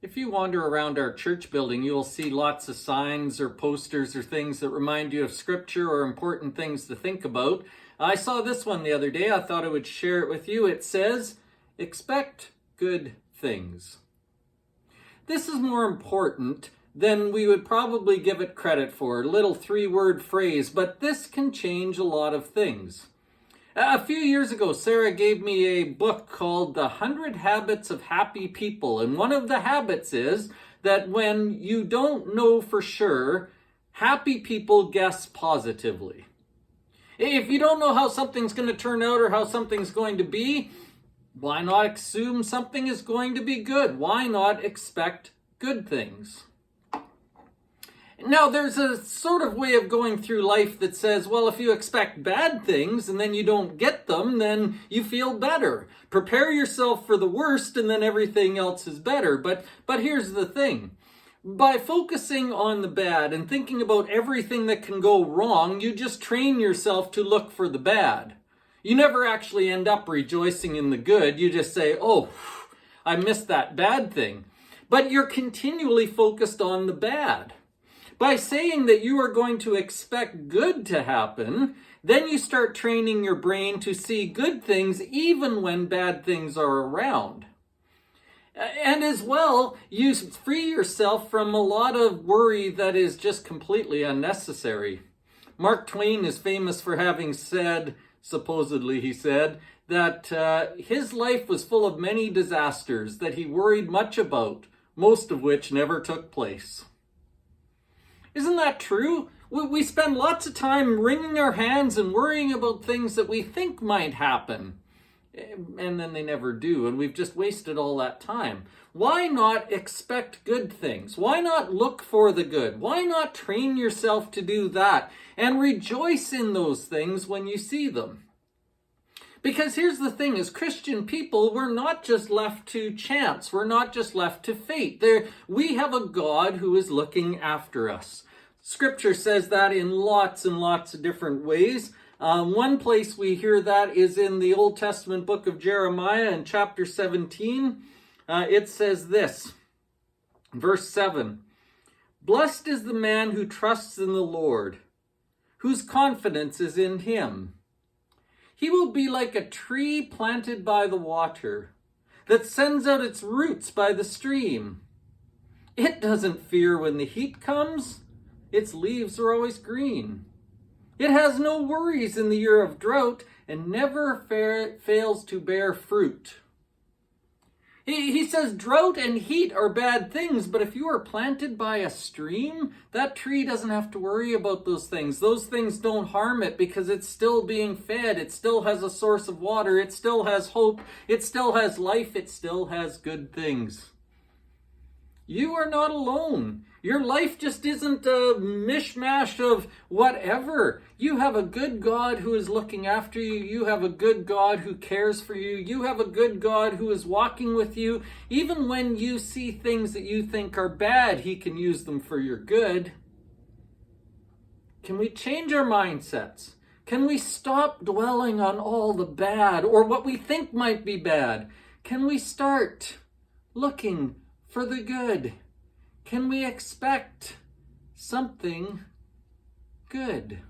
If you wander around our church building, you will see lots of signs or posters or things that remind you of scripture or important things to think about. I saw this one the other day. I thought I would share it with you. It says, "Expect good things." This is more important than we would probably give it credit for, a little three-word phrase, but this can change a lot of things. A few years ago, Sarah gave me a book called The 100 Habits of Happy People. And one of the habits is that when you don't know for sure, happy people guess positively. If you don't know how something's going to turn out or how something's going to be, why not assume something is going to be good? Why not expect good things? Now, there's a sort of way of going through life that says, well, if you expect bad things and then you don't get them, then you feel better. Prepare yourself for the worst and then everything else is better. But here's the thing. By focusing on the bad and thinking about everything that can go wrong, you just train yourself to look for the bad. You never actually end up rejoicing in the good. You just say, oh, I missed that bad thing. But you're continually focused on the bad. By saying that you are going to expect good to happen, then you start training your brain to see good things even when bad things are around. And as well, you free yourself from a lot of worry that is just completely unnecessary. Mark Twain is famous for having said, supposedly he said, that his life was full of many disasters that he worried much about, most of which never took place. Isn't that true? We spend lots of time wringing our hands and worrying about things that we think might happen. And then they never do, and we've just wasted all that time. Why not expect good things? Why not look for the good? Why not train yourself to do that and rejoice in those things when you see them? Because here's the thing, as Christian people, we're not just left to chance. We're not just left to fate. We have a God who is looking after us. Scripture says that in lots and lots of different ways. One place we hear that is in the Old Testament book of Jeremiah in chapter 17. It says this, verse 7, "Blessed is the man who trusts in the Lord, whose confidence is in him. He will be like a tree planted by the water, that sends out its roots by the stream. It doesn't fear when the heat comes. Its leaves are always green. It has no worries in the year of drought and never fails to bear fruit." He says drought and heat are bad things, but if you are planted by a stream, that tree doesn't have to worry about those things. Those things don't harm it because it's still being fed. It still has a source of water. It still has hope. It still has life. It still has good things. You are not alone. Your life just isn't a mishmash of whatever. You have a good God who is looking after you. You have a good God who cares for you. You have a good God who is walking with you. Even when you see things that you think are bad, He can use them for your good. Can we change our mindsets? Can we stop dwelling on all the bad or what we think might be bad? Can we start looking for the good? Can we expect something good?